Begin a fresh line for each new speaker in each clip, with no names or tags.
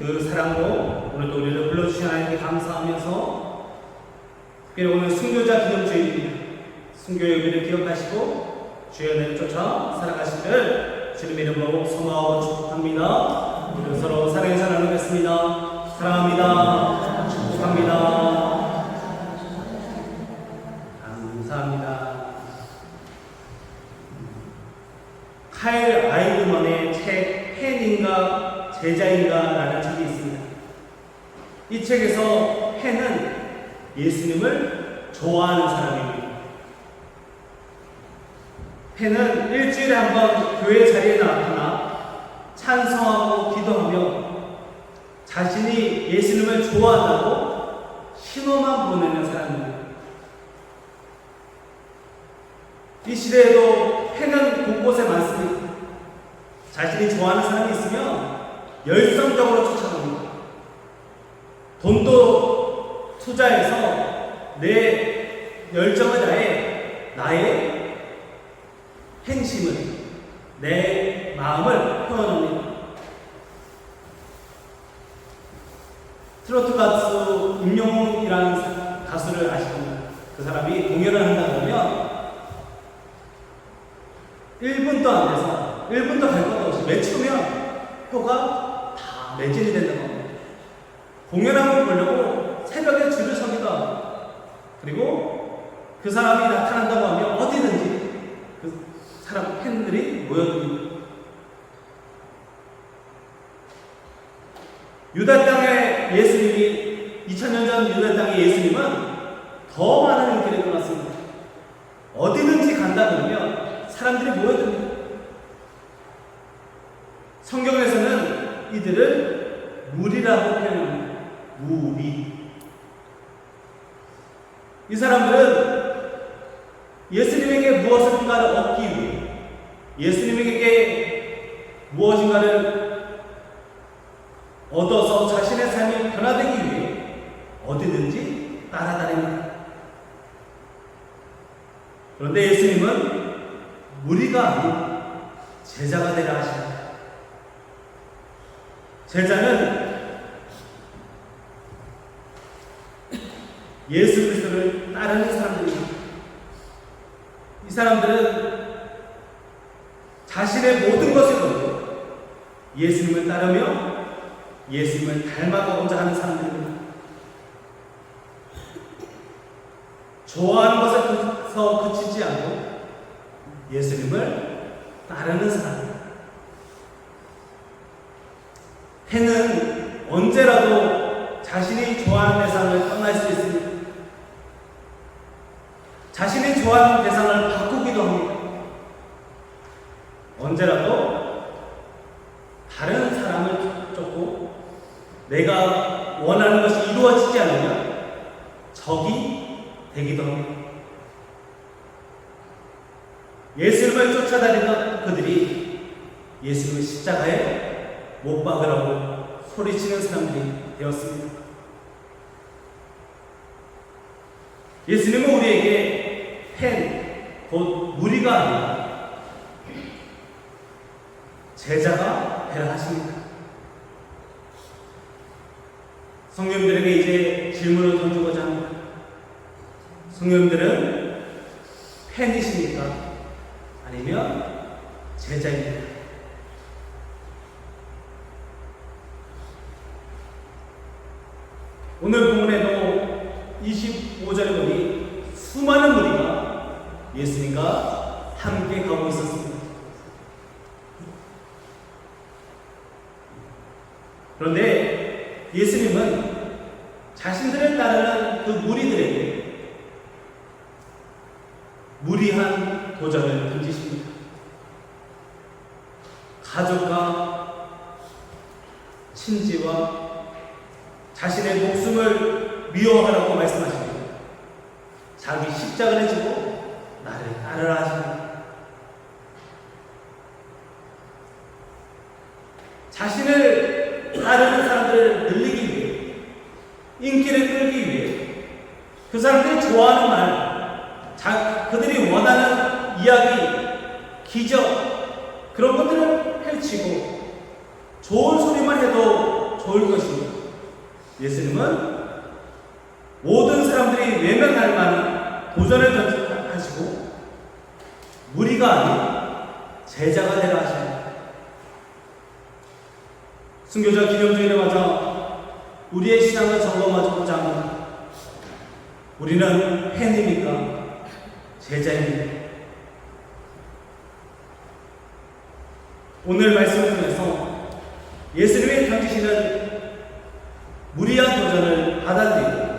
그 사랑으로 오늘도 우리를 불러주신 하나님께 감사하면서 특별히 오늘 순교자 기념주일입니다. 순교의 의미를 기억하시고 주의 은혜를 쫓아 살아가시기를 주님 이름으로 소망하고 축복합니다. 우리 서로 사랑해서 나누겠습니다. 사랑합니다. 축복합니다. 감사합니다. 카일 아이드먼의 책 펜인가 제자인가 라는 책이 있습니다. 이 책에서 펜은 예수님을 좋아하는 사람입니다. 펜은 일주일에 한 번 교회 자리에 나타나 찬송하고 기도하며 자신이 예수님을 좋아한다고 신호만 보내는 사람입니다. 이 시대에도 펜은 곳곳에 많습니다. 자신이 좋아하는 사람이 있으면 열성적으로 쫓아갑니다. 돈도 투자해서 내 열정을 다해 나의 행심을, 내 마음을 표현합니다. 트로트 가수 임영웅이라는 가수를 아시겁니다. 그 사람이 공연을 한다 그러면 1분도 안 돼서 1분도 갈 것도 없이 외치면 표가 다 매진이 된다고 합니다. 공연한 걸 보려고 새벽에 줄을 서기도 하고, 그리고 그 사람이 나타난다고 하면 어디든지 그 사람 팬들이 모여듭니다. 유다 땅의 예수님이 2000년 전 유다 땅의 예수님은 더 많은 인기를 끌었습니다. 어디든지 간다 그러면 사람들이 모여듭니다. 성경에서는 이들을 무리라고 표현합니다. 무리. 이 사람들은 예수님에게 무엇인가를 얻기 위해, 예수님에게 무엇인가를 얻어서 자신의 삶이 변화되기 위해 어디든지 따라다닙니다. 그런데 예수님은 무리가 아닌 제자가 되라 하십니다. 제자는 예수 그리스도를 따르는 사람들입니다. 이 사람들은 자신의 모든 것을 걸고 예수님을 따르며 예수님을 닮아가고자 하는 사람들입니다. 좋아하는 것에서 그치지 않고 예수님을 따르는 사람입니다. 펜은 언제라도 자신이 좋아하는 대상을 떠날 수 있습니다. 자신이 좋아하는 대상을 바꾸기도 합니다. 언제라도 다른 사람을 쫓고 내가 원하는 것이 이루어지지 않으면 적이 되기도 합니다. 예수님을 쫓아다니던 그들이 예수님을 십자가에 못 박으라고 소리치는 사람들이 되었습니다. 예수님은 우리에게 펜, 곧 무리가 아니라 제자가 되라 하십니다. 성령님들에게 이제 질문을 던지고자 합니다. 성령님들은 펜이십니까? 아니면 제자입니까? 오늘 본문에도 25절에 보니 수많은 무리가 예수님과 함께 가고 있었습니다. 그런데 예수님은 자신들을 따르는 그 무리들에게 무리한 도전을 던지십니다. 가족과 친지와 자신의 목숨을 미워하라고 말씀하십니다. 자기 십자가를 지고 나를 따르라 하십니다. 자신을 따르는 사람들을 늘리기 위해, 인기를 끌기 위해, 그 사람들이 좋아하는 말, 그들이 원하는 이야기, 기적, 그런 것들을 펼치고 좋은 소리만 해도 좋을 것입니다. 예수님은 모든 사람들이 외면할 만한 도전을 하시고 무리가 아닌 제자가 되라 하십니다. 순교자 기념주일에 맞아 우리의 신앙을 점검하고자 합니다. 우리는 팬입니까? 제자입니다. 오늘 말씀을 통해서 예수님이 던지시는 무리한 도전을 받아들이고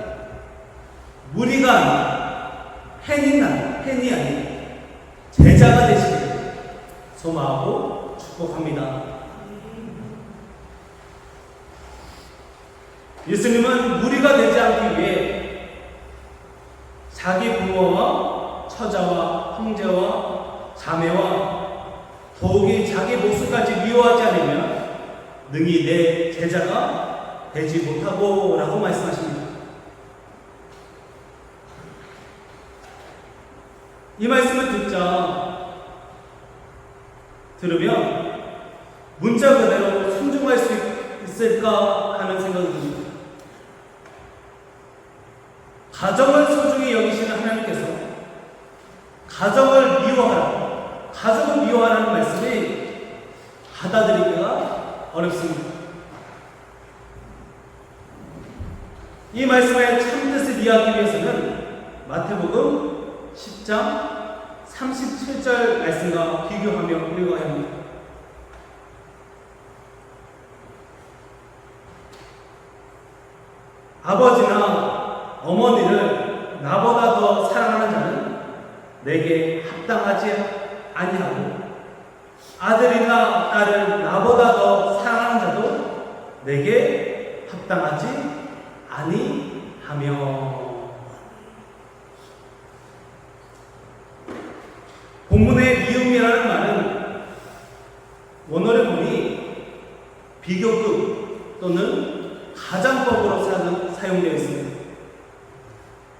무리가 아닌 팬이 아닌 제자가 되시길 소망하고 축복합니다. 예수님은 무리가 되지 않기 위해 자기 부모와 처자와 형제와 자매와 더욱이 자기 목숨까지 미워하지 않으면 능히 내 제자가 되지 못하고 라고 말씀하십니다. 이 말씀을 들으면 문자 그대로 순종할 수 있을까 하는 생각이 듭니다. 가정을 소중히 여기시는 하나님께서 가정을 미워하라는 말씀이 받아들이기가 어렵습니다. 이 말씀의 참뜻을 이해하기 위해서는 마태복음 10장 37절 말씀과 비교하며 읽어야 합니다. 아버지나 어머니를 나보다 더 사랑하는 자는 내게 합당하지 아니하고 아들이나 딸을 나보다 더 사랑하는 자도 내게 합당하지 아니하며. 본문의 미움이라는 말은 원어를 보니 비교급 또는 가장법으로 사용되어 있습니다.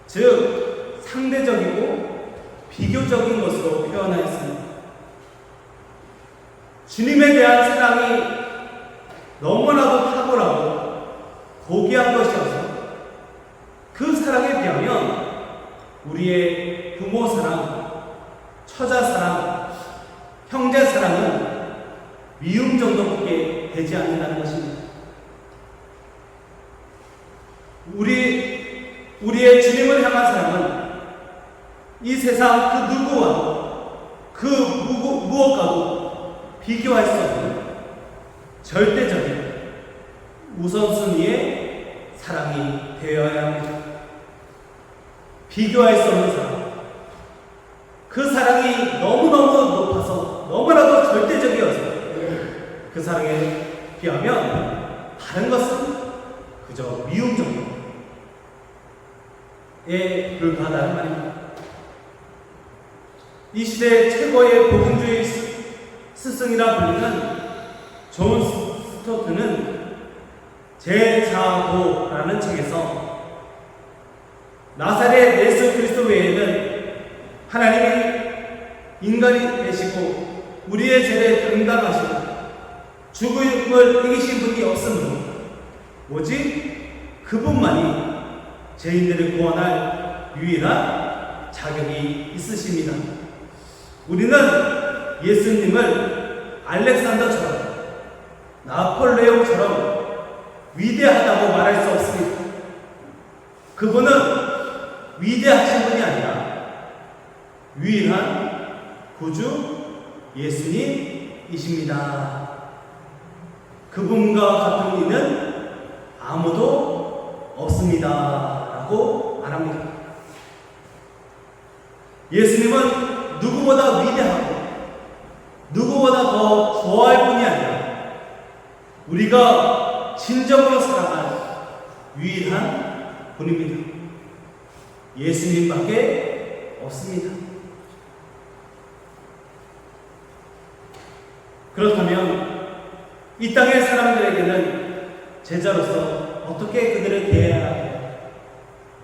즉 상대적이고 비교적인 것으로 표현하였습니다. 주님에 대한 사랑이 너무나도 탁월하고 고귀한 것이어서 그 사랑에 비하면 우리의 부모 사랑, 처자 사랑, 형제 사랑은 미움 정도밖에 되지 않는다는 것입니다. 우리의 주님을 향한 사랑은 이 세상 그 누구와 그 무엇과도 비교할 수 없는 절대적인 우선순위의 사랑이 되어야 합니다. 비교할 수 없는 사랑. 그 사랑이 너무너무 높아서 너무나도 절대적이어서 그 사랑에 비하면 다른 것은 그저 미움 정도에 불과하다는 말입니다. 이 시대 최고의 복음주의 스승이라 불리는 존 스토트는 제자도라는 책에서 나사렛 예수 그리스도 외에는 하나님이 인간이 되시고 우리의 죄를 감당하시고 죽음을 이기신 분이 없으므로 오직 그분만이 죄인들을 구원할 유일한 자격이 있으십니다. 우리는 예수님을 알렉산더처럼 나폴레옹처럼 위대하다고 말할 수 없습니다. 그분은 위대하신 분이 아니라 유일한 구주 예수님이십니다. 그분과 같은 이는 아무도 없습니다. 라고 말합니다. 예수님은 누구보다 위대하고 누구보다 더 좋아할 뿐이 아니라 우리가 진정으로 사랑할 유일한 분입니다. 예수님밖에 없습니다. 그렇다면 이 땅의 사람들에게는 제자로서 어떻게 그들을 대해야 할까요?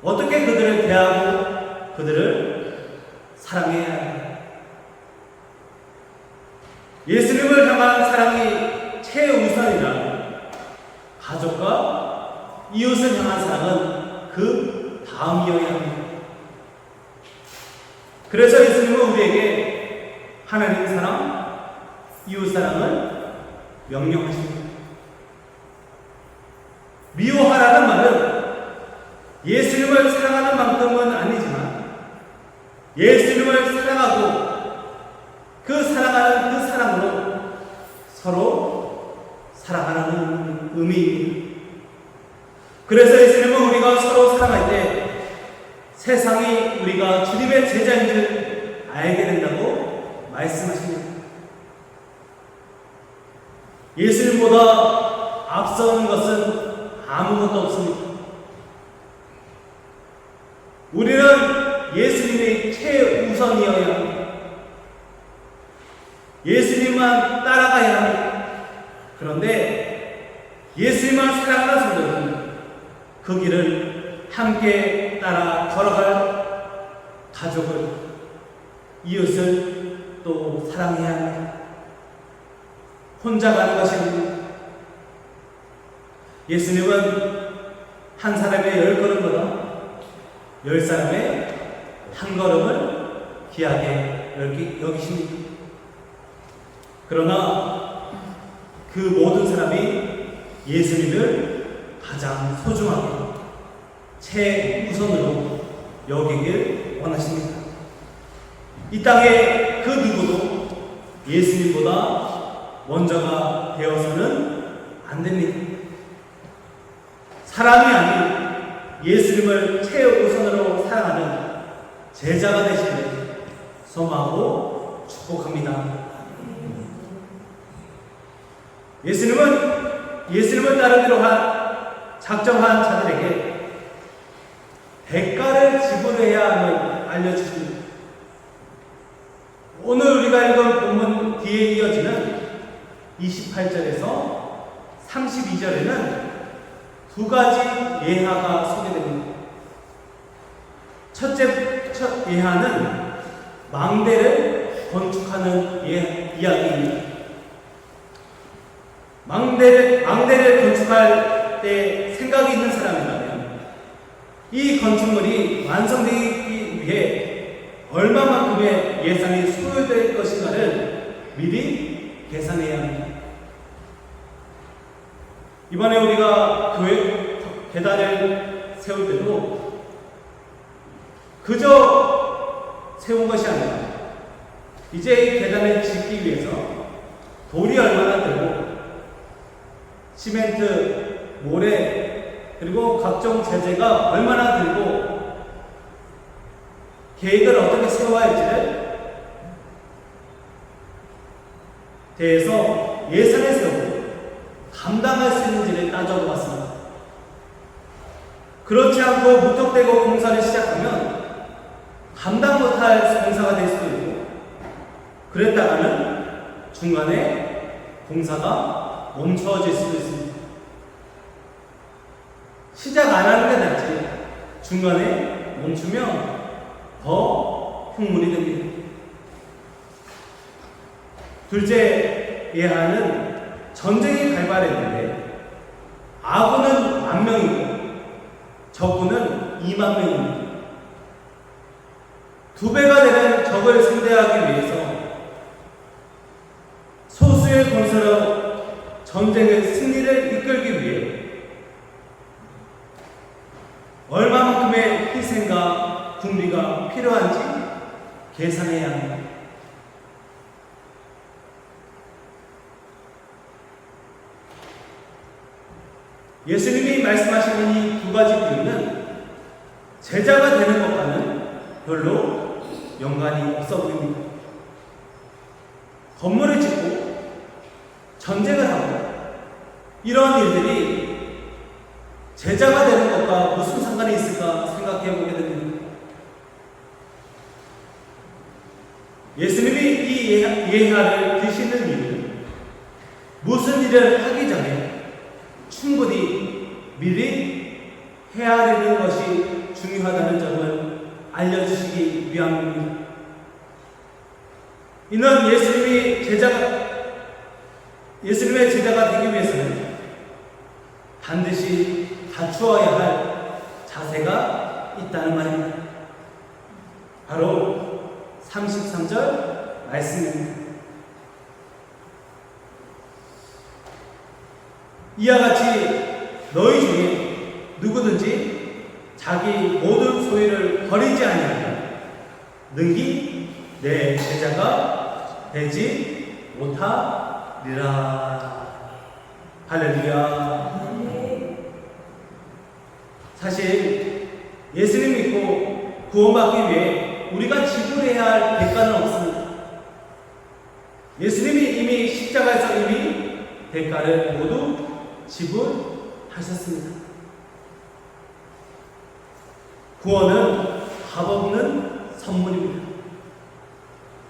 어떻게 그들을 대하고 그들을 사랑해야 할까요? 예수님을 향한 사랑이 최우선이라 가족과 이웃을 향한 사랑은 그 다음이어야 합니다. 그래서 예수님은 우리에게 하나님 사랑, 이웃 사랑을 명령하십니다. 미워하라는 말은 예수님을 사랑하는 만큼은 아니지만 예수님을 사랑하고 그 사랑하는 그 사랑으로 서로 사랑하는 의미입니다. 그래서 예수님은 우리가 서로 사랑할 때 세상이 우리가 주님의 제자인 줄 알게 된다고 말씀하십니다. 예수님보다 앞서는 것은 아무것도 없습니다. 우리는 예수님이 최우선이어야 합니다. 예수님만 따라가야 합니다. 그런데 예수님만 사랑하는 성도는 그 길을 함께 따라 걸어갈 가족을, 이웃을 또 사랑해야 합니다. 혼자 가는 것이 아닙니다. 예수님은 한 사람의 10걸음보다 10사람의 한 걸음을 귀하게 여기십니다. 그러나 그 모든 사람이 예수님을 가장 소중하게 최우선으로 여기길 원하십니다. 이 땅에 그 누구도 예수님보다 먼저가 되어서는 안 됩니다. 사람이 아닌 예수님을 최우선으로 사랑하는 제자가 되시길 소망하고 축복합니다. 예수님을 따르기로 작정한 자들에게 대가를 지불해야 함을 알려주십니다. 오늘 우리가 읽은 본문 뒤에 이어지는 28절에서 32절에는 두 가지 예화가 소개됩니다. 첫 예화는 망대를 건축하는 이야기입니다. 망대를 건축할 때 생각이 있는 사람이라면 이 건축물이 완성되기 위해 얼마만큼의 예산이 소요될 것인가를 미리 계산해야 합니다. 이번에 우리가 교회 계단을 세울 때도 그저 세운 것이 아니라 이제 이 계단을 짓기 위해서 돌이 얼마나 들고 시멘트, 모래, 그리고 각종 제재가 얼마나 들고 계획을 어떻게 세워야 할지를 대해서 예산을 세우고 감당할 수 있는지를 따져보았습니다. 그렇지 않고 무턱대고 공사를 시작하면 감당 못할 공사가 될 수도 있고, 그랬다가는 중간에 공사가 멈춰질 수도 있습니다. 시작 안 하는 게 낫지 중간에 멈추면 더 흉물이 됩니다. 둘째 예화는 전쟁이 발발했는데 아군은 10,000명이고 적군은 20,000명입니다. 2배가 되는 적을 상대하기 위해서 소수의 권세로 전쟁의 승리를 이끌기 위해 얼마만큼의 희생과 군비가 필요한지 계산해야 합니다. 예수님이 말씀하시는 이 두 가지 비유는 제자가 되는 것과는 별로 연관이 없어 보입니다. 건물을 짓고 전쟁을 하고 이러한 일들이 제자가 되는 것과 무슨 상관이 있을까 생각해 보게 됩니다. 예수님이 이 예화를 드시는 이유는 무슨 일을 하기 전에 충분히 미리 해야 되는 것이 중요하다는 점을 알려주시기 위함입니다. 이는 예수님의 제자가 되기 위해서는 반드시 갖추어야 할 자세가 있다는 말입니다. 바로 33절 말씀입니다. 이와 같이 너희 중에 누구든지 자기 모든 소유를 버리지 아니하면 능히 내 제자가 되지 못하리라. 할렐루야. 사실 예수님 믿고 구원받기 위해 우리가 지불해야 할 대가는 없습니다. 예수님이 이미 십자가에서 이미 대가를 모두 지불하셨습니다. 구원은 값없는 선물입니다.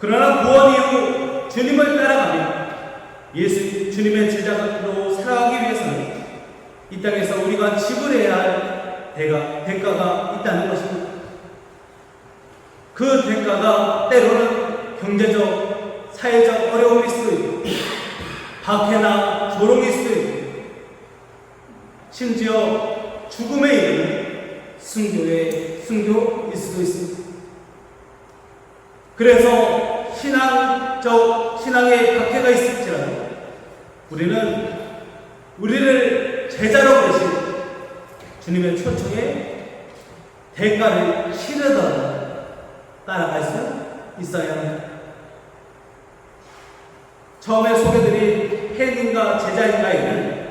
그러나 구원 이후 주님을 따라가며 주님의 제자로 살아가기 위해서는 이 땅에서 우리가 지불해야 할 대가가 있다는 것입니다. 그 대가가 때로는 경제적, 사회적 어려움일 수도 있고 박해나 조롱일 수도 있고 심지어 죽음에 이르는 순교일 수도 있습니다. 그래서 신앙의 박해가 있을지라도 우리를 제자로 부르신 주님의 초청에 대가를 치르더라도 따라갈 수 있어야 합니다. 처음에 소개드린 헬린과 제자인가에는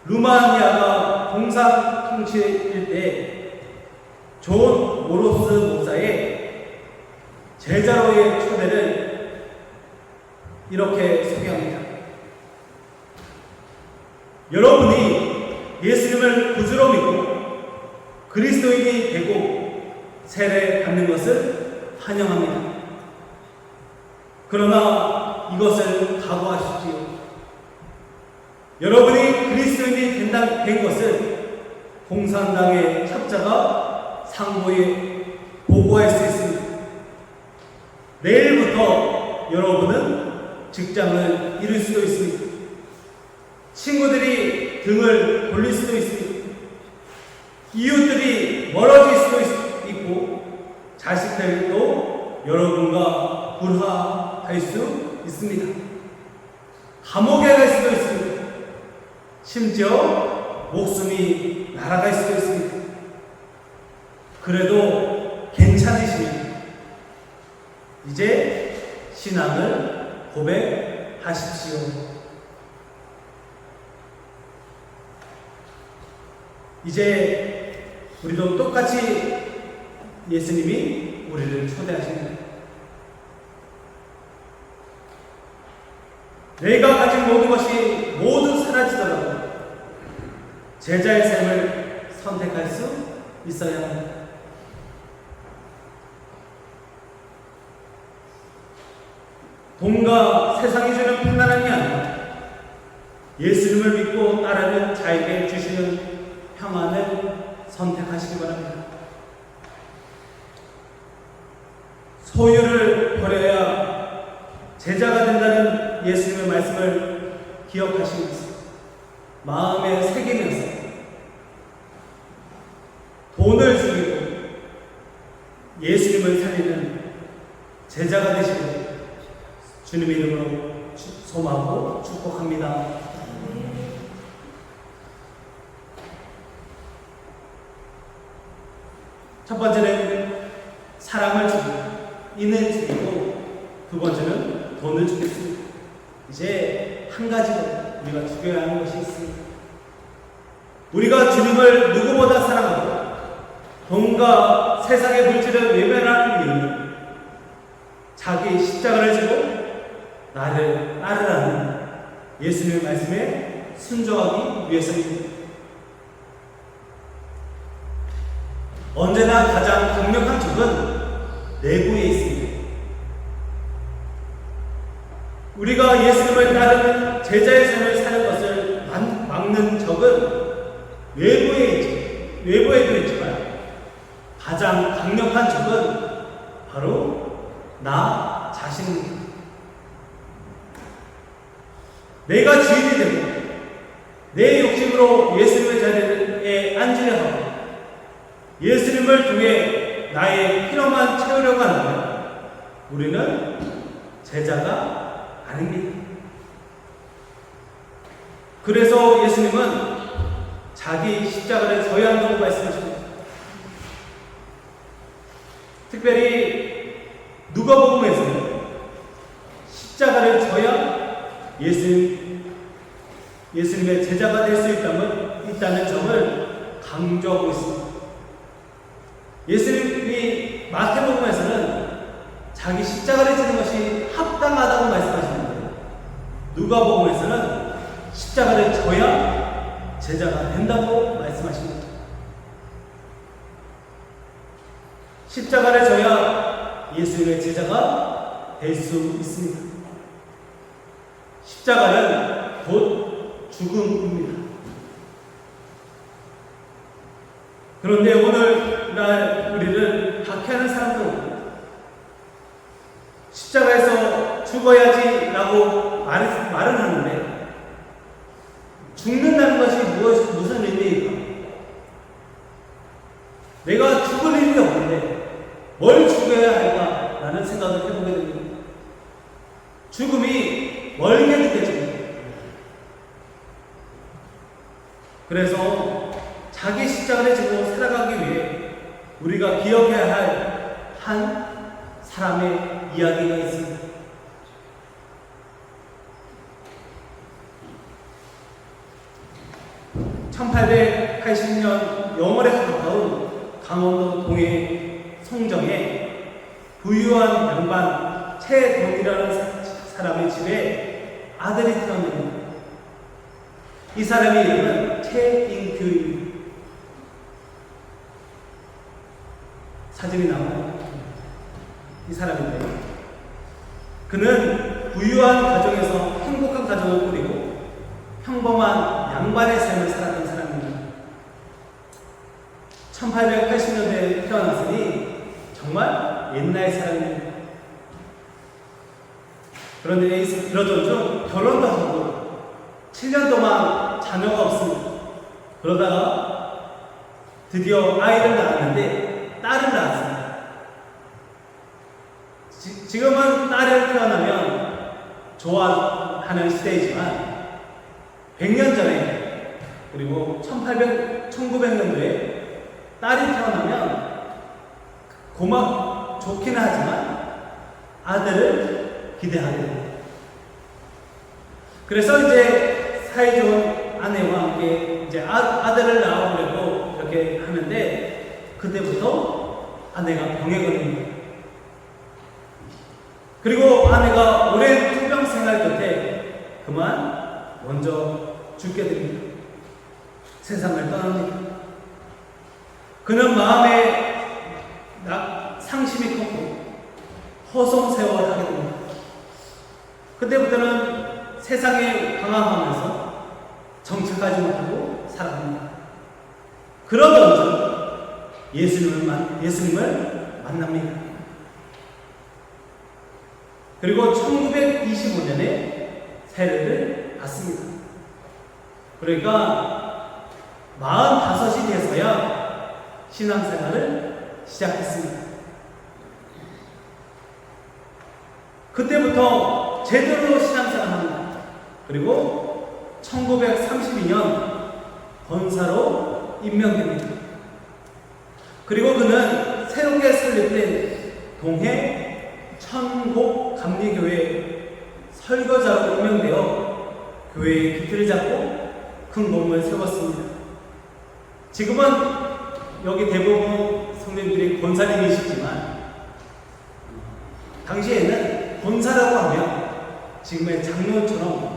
루마니아가 공산 통치일 때 존 모로스 목사의 제자로의 초대를 이렇게 소개합니다. 여러분이 예수님을 구주로 믿고 그리스도인이 되고 세례 받는 것을 환영합니다. 그러나 이것을 각오하십시오. 여러분이 그리스도인이 된 것을 공산당의 첩자가 상부에 보고할 수 있습니다. 내일부터 여러분은 직장을 잃을 수도 있습니다. 친구들이 등을 돌릴 수도 있습니다. 이웃들이 멀어질 수도 있고 자식들도 여러분과 불화할 수 있습니다. 감옥에 갈 수도 있습니다. 심지어 목숨이 날아갈 수도 있습니다. 그래도 괜찮으시면 이제 신앙을 고백하십시오. 이제 우리도 똑같이 예수님이 우리를 초대하십니다. 내가 가진 모든 것이 모두 사라지더라도 제자의 삶을 선택할 수 있어야 합니다. 돈과 세상이 주는 편안함이 아니라 예수님을 믿고 따르는 자에게 주시는 평안을 선택하시기 바랍니다. 소유를 버려야 제자가 된다는 예수님의 말씀을 기억하시면서 마음에 새기면서 돈을 죽이고 예수님을 살리는 제자가 되시고 주님의 이름으로 소망하고 축복합니다. 첫 번째는 사랑을 주고 인을 죽이고 두 번째는 돈을 주겠습니다. 이제 한 가지 더 우리가 죽여야 하는 것이 있습니다. 우리가 주님을 누구보다 사랑하고 돈과 세상의 물질을 외면하는 이유는 자기 십자가를 지고 나를 따르라는 예수님의 말씀에 순종하기 위해서입니다. 언제나 가장 강력한 적은 내부에 있습니다. 우리가 예수님을 따르는 제자의 삶을 사는 것을 막는 적은 외부에도 있지만 가장 강력한 적은 바로 나 자신입니다. 내가 주인이 되고 내 욕심으로 예수님의 자리에 앉으려 하고 예수님을 통해 나의 필요만 채우려고 한다면 우리는 제자가 아닙니다. 그래서 예수님은 자기 십자가를 져야 한다고 말씀하십니다. 특별히 누가복음에서는 십자가를 져야 예수님의 제자가 될 수 있다는 점을 강조하고 있습니다. 예수님이 마태복음에서는 자기 십자가를 지는 것이 합당하다고 말씀하시는데 누가복음에서는 십자가를 져야 제자가 된다고 말씀하십니다. 십자가를 져야 예수님의 제자가 될 수 있습니다. 십자가는 곧 죽음입니다. 그런데 오늘날 우리를 박해하는 사람들은 십자가에서 죽어야지 라고 말은 하는데 죽는다는 것이 무슨 의미일까? 내가 죽을 일이 없는데 뭘 죽여야 할까? 라는 생각을 해보게 됩니다. 죽음이 멀게 느껴집니다. 그래서 자기 십자가를 지고 살아가기 위해 우리가 기억해야 할 한 사람의 이야기가 있습니다. 1880년 영월에 가까운 강원도 동해 송정에 부유한 양반 최동이라는 사람의 집에 아들이 태어납니다. 이 사람의 이름은 최인규입니다. 사진이 나와요. 이 사람인데 그는 부유한 가정에서 행복한 가정을 꾸리고 평범한 양반의 삶을 살았던 사람입니다. 1880년대에 태어났으니 정말 옛날 사람입니다. 그런데 이러던 중 결혼도 하고 7년 동안 자녀가 없습니다. 그러다가 드디어 아이를 낳았는데 딸을 낳았습니다. 지금은 딸을 태어나면 좋아하는 시대이지만 100년 전에 그리고 1900년도에 딸이 태어나면 좋기는 하지만 아들을 기대하게 됩니다. 그래서 이제 사이좋은 아내와 함께 이제 아들을 낳아보려고 이렇게 하는데 그때부터 아내가 병에 걸립니다. 그리고 아내가 오랜 투병 생활 끝에 그만 먼저 죽게 됩니다. 세상을 떠납니다. 그는 마음에 상심이 컸고 허송세월하게 됩니다. 그때부터는 세상에 방황하면서 정착하지 못하고 살아갑니다. 그러던 중 예수님을 만납니다. 그리고 1925년에 세례를 받습니다. 그러니까 45이 돼서야 신앙생활을 시작했습니다. 그때부터 제대로 신앙생활합니다. 그리고 1932년 권사로 임명됩니다. 그리고 그는 새롭게 설립된 동해 천곡감리교회 설거자로 임명되어 교회의 기틀을 잡고 큰 몸을 세웠습니다. 지금은 여기 대부분 성도님들이 권사님이시지만 당시에는 권사라고 하면 지금의 장로처럼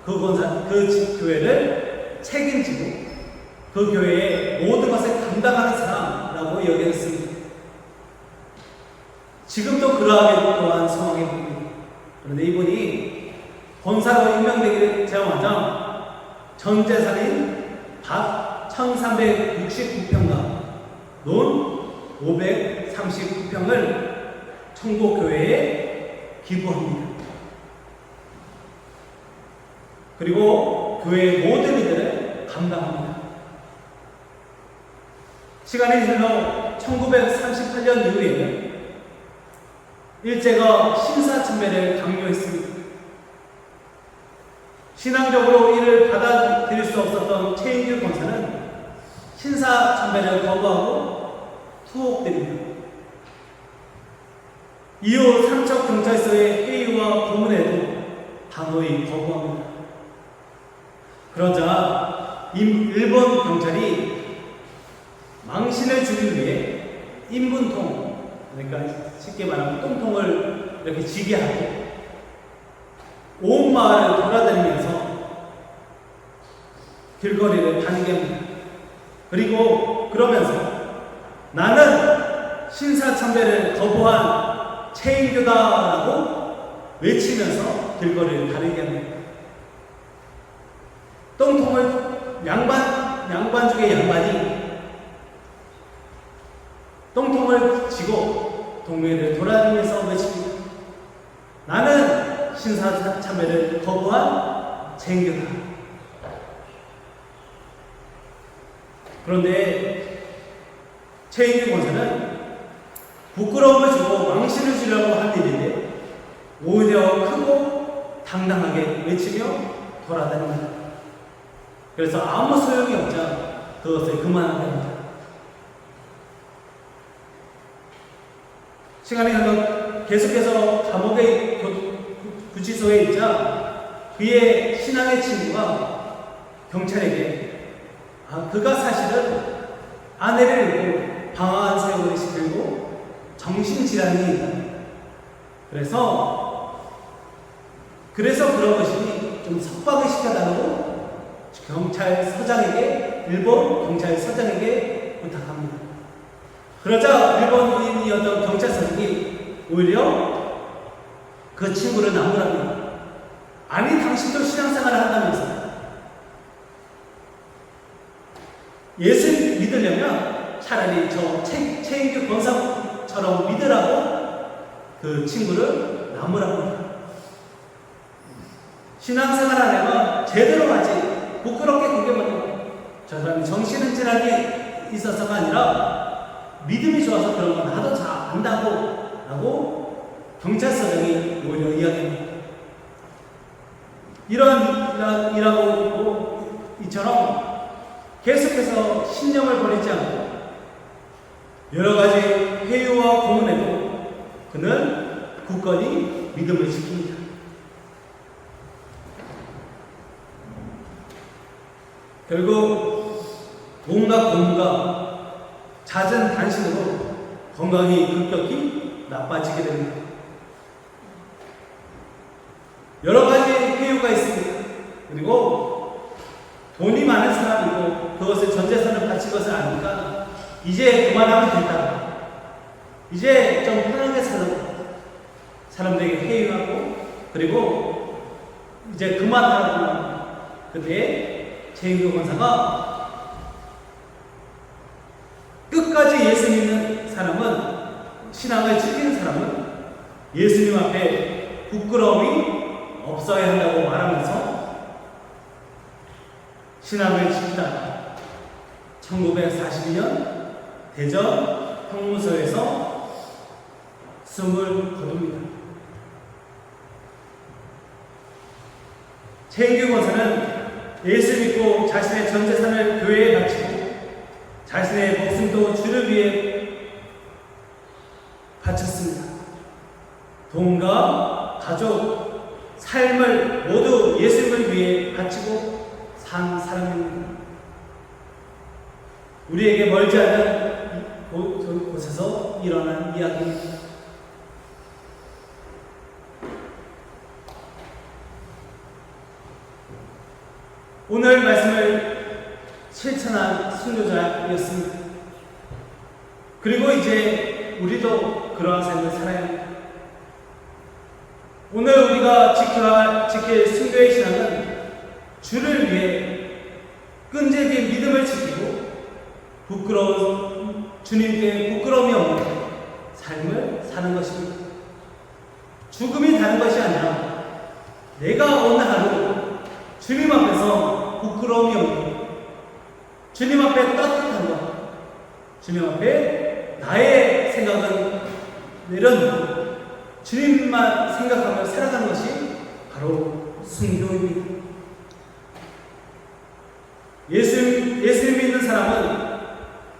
그 교회를 책임지고 그 교회의 모든 것을 감당하는 사람라고 여겼습니다. 지금도 그러하게 또한 상황이 보입니다. 그런데 이분이 권사로 임명되기 되자마자 전 재산인 밭 1369평과 논 539평을 천곡교회에 기부합니다. 그리고 교회의 모든 이들을 감당합니다. 시간이 흘러 1938년 이후에는 일제가 신사참배를 강요했습니다. 신앙적으로 이를 받아들일 수 없었던 최인규 권사는 신사참배를 거부하고 투옥됩니다. 이후 삼척경찰서의 회의와 고문에도 단호히 거부합니다. 그러자 일본 경찰이 망신을 주기 위해 인분통, 그러니까 쉽게 말하면 똥통을 이렇게 지게 하고 온 마을을 돌아다니면서 길거리를 다니게 합니다. 그리고 그러면서 나는 신사참배를 거부한 최인규다라고 외치면서 길거리를 다니게 합니다. 똥통을 양반 중에 양반이 똥통을 쥐고 동네를 돌아다니면서 외칩니다. 나는 신사참배를 거부한 최인규다. 그런데 최인규 권사는 부끄러움을 주고 망신을 주려고 한 일인데 오히려 크고 당당하게 외치며 돌아다닙니다. 그래서 아무 소용이 없자 그것을 그만하게 합니다. 시간이 흘러 계속해서 감옥의 구치소에 있자 그의 신앙의 친구가 경찰에게 그가 사실은 아내를 잃고 방황한 세월을 시들고 정신질환이 있다. 그래서 그런 것이니 좀 석방을 시켜달라고 일본 경찰서장에게 부탁합니다. 그러자 일본인이었던 경찰서장이 오히려 그 친구를 나무랍니다. 아니 당신도 신앙생활을 한다면서 예수 믿으려면 차라리 저 최인규 권사처럼 믿으라고 그 친구를 나무랍니다. 신앙생활 하려면 제대로 하지 부끄럽게 구경만 하고 저 사람이 정신질환이 있어서가 아니라 믿음이 좋아서 그런 건 나도 잘 안다고 라고 경찰서장이 오히려 이야기합니다. 이라고 이처럼 계속해서 신념을 버리지 않고 여러 가지 회유와 고문에도 그는 굳건히 믿음을 지킵니다. 결국 온갖 고문과 잦은 단신으로 건강이 급격히 나빠지게 됩니다. 여러 가지 회유가 있습니다. 그리고 돈이 많은 사람이고 그것을 전 재산을 바친 것을 아니까 이제 그만하면 된다. 이제 좀 편하게 살라고 사람들에게 회유하고 그리고 이제 그만하라고. 그때 최인규 권사가 끝까지 예수 믿는 사람은, 신앙을 지키는 사람은 예수님 앞에 부끄러움이 없어야 한다고 말하면서 신앙을 지키다가 1942년 대전 형무소에서 숨을 거둡니다. 최인규 권사는 예수 믿고 자신의 전 재산을 교회에 바치고 자신의 목숨도 주를 위해 바쳤습니다. 돈과 가족, 삶을 모두 예수님을 위해 바치고 산 사람입니다. 우리에게 멀지 않은 곳에서 일어난 이야기입니다. 오늘 말씀을 실천한 순교자였습니다. 그리고 이제 우리도 그러한 삶을 살아야 합니다. 오늘 우리가 지킬 순교의 신앙은 주를 위해 끈질기 믿음을 지키고 주님께 부끄러움이 없는 삶을 사는 것입니다. 죽음이 다른 것이 아니라 내가 어느 하루 주님 앞에서 부끄러움이 없는 주님 앞에 따뜻한 것, 주님 앞에 나의 생각은 내려놓고 주님만 생각하며 살아가는 것이 바로 순교입니다. 예수님 믿는 사람은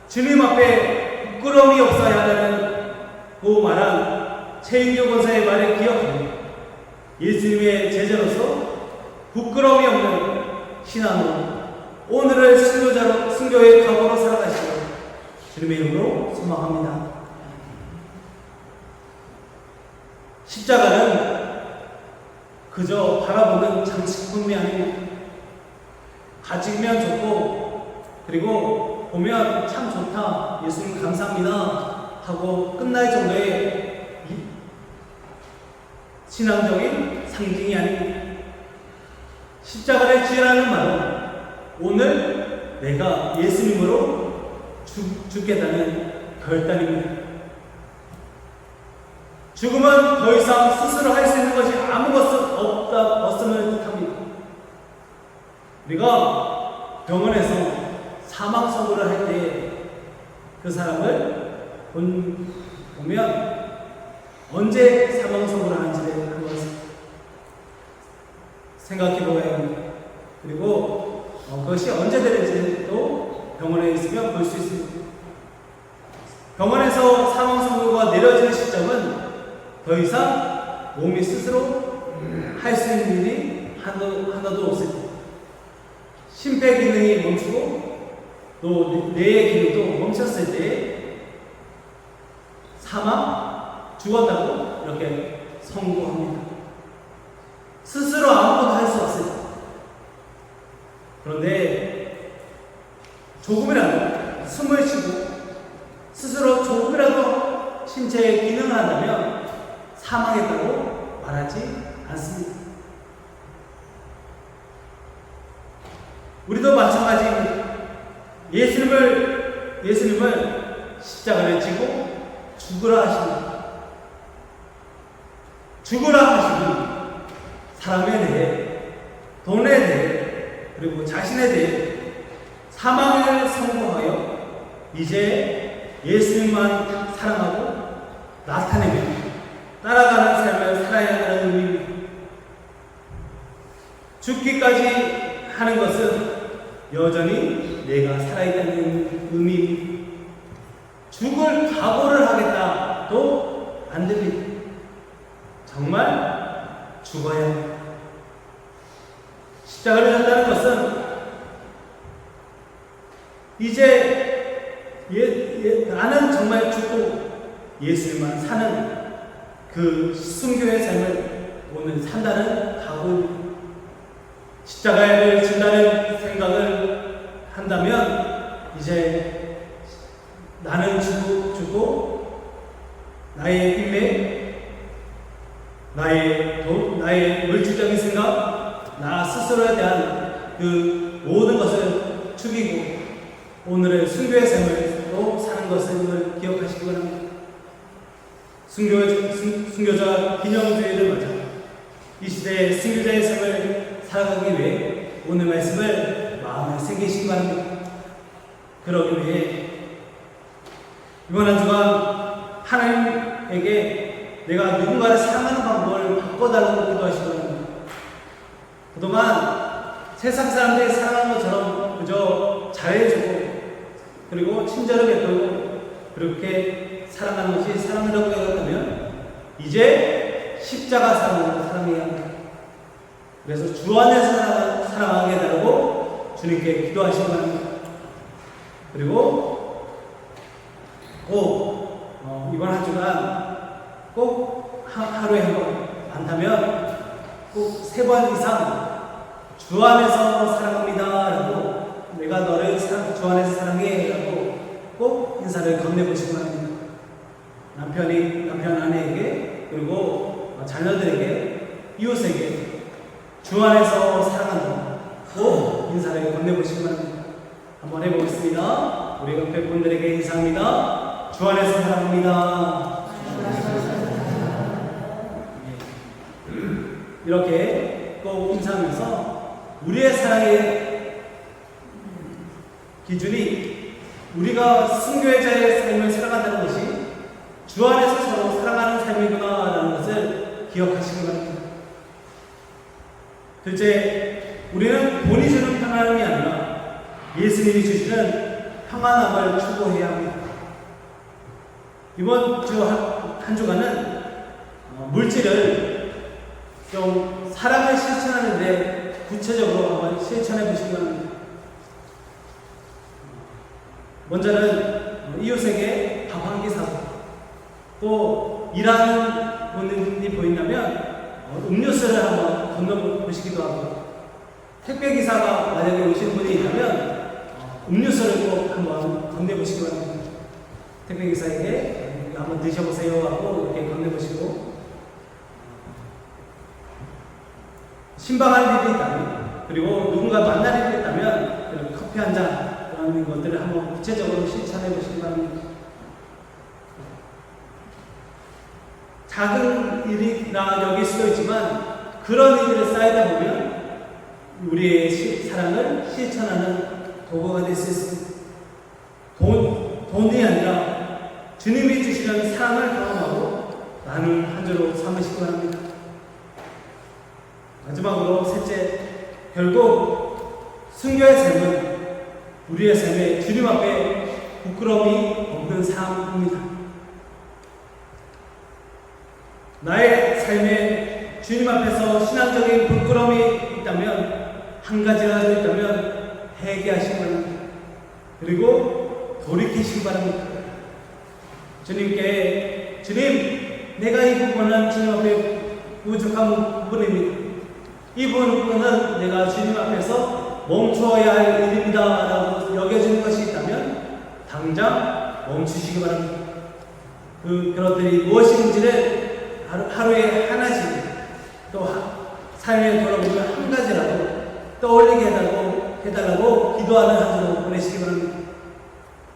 주님 앞에 부끄러움이 없어야 한다고 말한 최인교 권사의 말을 기억합니다. 예수님의 제자로서 부끄러움이 없는 신앙으로 오늘을 순교의 각오로 살아가시고 주님의 이름으로 소망합니다. 십자가는 그저 바라보는 장식품이 아닙니다. 가지면 좋고 그리고 보면 참 좋다, 예수님 감사합니다 하고 끝날 정도의 신앙적인 상징이 아닙니다. 십자가를 지으라는 말은 오늘 내가 예수님으로 죽겠다는 결단입니다. 죽음은 더 이상 스스로 할 수 있는 것이 아무것도 없음을 뜻합니다. 우리가 병원에서 사망 선고를 할 때 그 사람을 보면 언제 사망 선고를 하는지를 한번 생각해 보아야 합니다. 그리고 그것이 언제 되는지도 병원에 있으면 볼 수 있습니다. 병원에서 사망 선고가 내려지는 시점은 더 이상 몸이 스스로 할 수 있는 일이 하나도 없을 때, 심폐 기능이 멈추고 또 뇌의 기능도 멈췄을 때 사망, 죽었다고 이렇게 선고합니다. 스스로 아무것도 할 수 없을 때. 그런데 조금이라도 숨을 쉬고 스스로 조금이라도 신체의 기능을 한다면 사망했다고 말하지 않습니다. 우리도 마찬가지입니다. 예수님을 십자가를 지고 죽으라 하십니다. 죽으라 하시니 사람에 대해, 돈에 대해, 그리고 자신에 대해 사망을 선고하여 이제 예수님만 사랑하고 나타내며 따라가는 삶을 살아야 하는 의미입니다. 죽기까지 하는 것은 여전히 내가 살아있다는 의미입니다. 죽을 각오를 하겠다도 안 됩니다. 정말 죽어야 합니다. 십자가를 졌다는 것은 이제 나는 정말 죽고 예수님만 사는 그 순교의 삶을 오늘 산다는 각오입니다. 십자가를 진다는 생각을 한다면 이제 나는 죽고 나의 인맥, 나의 돈, 나의 물질적인 생각, 나 스스로에 대한 그 모든 것을 죽이고 오늘의 순교의 삶으로 사는 것을 기억하시기 바랍니다. 순교자 기념주의를 맞아 이 시대의 순교자의 삶을 살아가기 위해 오늘 말씀을 마음에 새기시기 바랍니다. 그러기 위해 이번 한 주간 하나님에게 내가 누군가를 사랑하는 방법을 바꿔달라고 기도하시기 바랍니다. 그동안 세상 사람들이 사랑하는 것처럼 그저 잘해주고 그리고 친절을 베풀고 그렇게 사랑하는 것이 사랑이라고 여겼다면 이제 십자가 사랑으로 사랑해야 합니다. 그래서 주 안에서 사랑하게 해달라고 주님께 기도하시기 바랍니다. 그리고 꼭 이번 한 주간 꼭 하루에 한 번, 많다면 꼭 3번 이상 주 안에서 사랑합니다 라고 내가 너를 주 안에서 사랑해 라고 꼭 인사를 건네보시기 바랍니다. 남편 아내에게 그리고 자녀들에게 이웃에게 주 안에서 사랑한다 꼭 인사를 건네보시기 바랍니다. 한번 해보겠습니다. 우리 옆에 분들에게 인사합니다. 주 안에서 사랑합니다. 이렇게 꼭 인사하면서 우리의 사랑의 기준이 우리가 순교자의 삶을 살아간다는 것이 주 안에서 서로 사랑하는 삶이구나라는 것을 기억하시기 바랍니다. 둘째, 우리는 돈이 주는 평안함이 아니라 예수님이 주시는 평안함을 추구해야 합니다. 이번 주 한 주간은 물질을 좀 사랑을 실천하는데 구체적으로 한번 실천해 보시기 바랍니다. 먼저는 이웃에게 밥 한 끼 사고, 또 일하는 분이 보인다면 음료수를 한번 건너보시기도 하고, 택배기사가 만약에 오시는 분이 있다면 음료수를 꼭 한번 건네보시기 바랍니다. 택배기사에게 한번 드셔보세요 하고 이렇게 건네보시고, 신방할 일이 있다면, 그리고 누군가 만날 일이 있다면 커피 한 잔 그런 것들을 한번 구체적으로 실천해 보시기 바랍니다. 작은 일이나 여길 수도 있지만 그런 일들이 쌓이다 보면 우리의 사랑을 실천하는 도구가 될 수 있습니다. 돈이 아니라 주님이 주시는 사랑을 경험하고 나누는 한 주로 삼으시기 바랍니다. 마지막으로 셋째, 결국 순교의 삶은 우리의 삶에 주님 앞에 부끄러움이 없는 삶입니다. 나의 삶에 주님 앞에서 신앙적인 부끄러움이 있다면, 한 가지라도 있다면 회개하시기 바랍니다. 그리고 돌이키시기 바랍니다. 주님께, 주님, 내가 이 부분은 주님 앞에 부족한 부분입니다. 이 부분은 내가 주님 앞에서 멈추어야 할 일입니다 라고 여겨지는 것이 있다면 당장 멈추시기 바랍니다. 그것들이 무엇인지를 하루에 하나씩, 또 삶에 돌아보면 한 가지라도 떠올리게 해달라고 기도하는 한 주로 보내시기 바랍니다.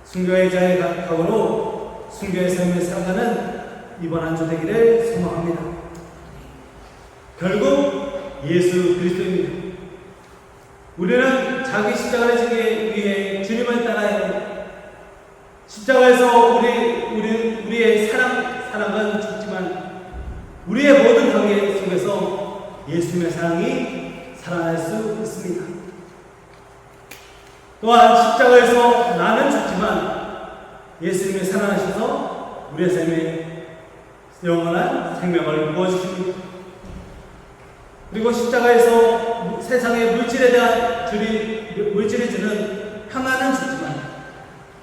순교의 자의 각오로 순교의 삶을 살아가는 이번 한 주 되기를 소망합니다. 결국 예수 그리스도입니다. 우리는 자기 십자가를 지기 위해 주님을 따라야 합니다. 십자가에서 우리의 사랑은 죽지만 우리의 모든 관계 속에서 예수님의 사랑이 살아날 수 있습니다. 또한 십자가에서 나는 죽지만 예수님이 살아나셔서 우리의 삶에 영원한 생명을 부어주십니다. 그리고 십자가에서 세상의 물질에 대한 물질이 주는 평안은 죽지만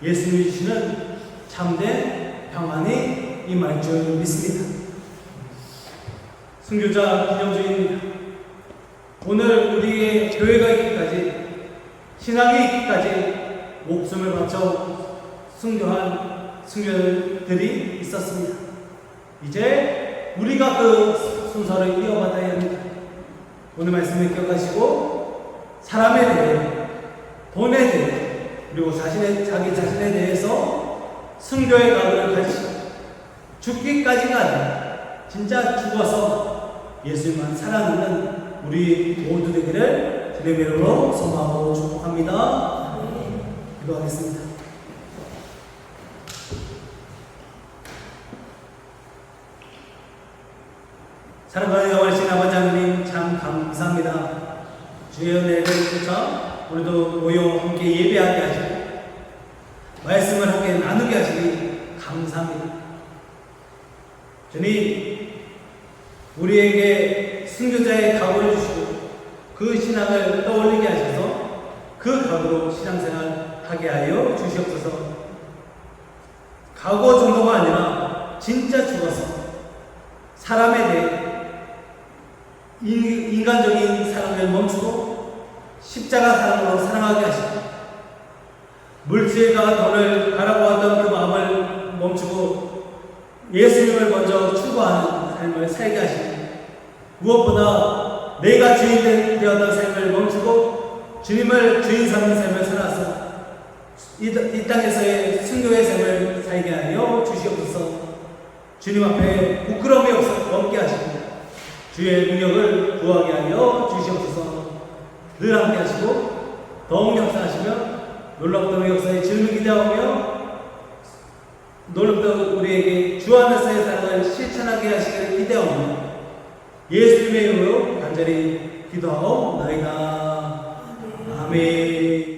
예수님이 주시는 참된 평안이 임할 줄 믿습니다. 순교자 기념주일입니다. 오늘 우리의 교회가 있기까지, 신앙이 있기까지 목숨을 바쳐 순교한 순교들이 있었습니다. 이제 우리가 그 순서를 이어받아야 합니다. 오늘 말씀을 기억하시고 사람에 대해, 돈에 대해, 그리고 자기 자신에 대해서 순교의 각오를 가지시고 죽기까지가 아니라 진짜 죽어서 예수님만 사랑하는 우리 모두 되기를 주님의 이름으로 소망하고 축복합니다. 기도하겠습니다. 사랑하는 영원하신 아버지 하나님, 참 감사합니다. 주의 은혜를 쫓아 오늘도 모여 함께 예배하게 하시고 말씀을 함께 나누게 하시니 감사합니다. 주님, 우리에게 순교자의 각오를 주시고 그 신앙을 떠올리게 하셔서 그 각오로 신앙생활 하게 하여 주시옵소서. 각오 정도가 아니라 진짜 죽어서 사람에 대해 인간적인 사랑을 멈추고 십자가 사랑으로 사랑하게 하시고 물질과 돈을 바라보았던 그 마음을 멈추고 예수님을 먼저 추구하는 삶을 살게 하시고 무엇보다 내가 주인 되었던 삶을 멈추고 주님을 주인 삼는 삶을 살아서 이 땅에서의 순교의 삶을 살게 하여 주시옵소서. 주님 앞에 부끄러움이 없게 하시고 주의 능력을 구하게 하여 주시옵소서. 늘 함께 하시고 더욱 역사하시며 놀랍던 역사의 질을 기대하며 놀랍던 우리에게 주 안에서의 사랑을 실천하게 하시기를 기대하며 예수님의 이름으로 간절히 기도하옵나이다. 아멘.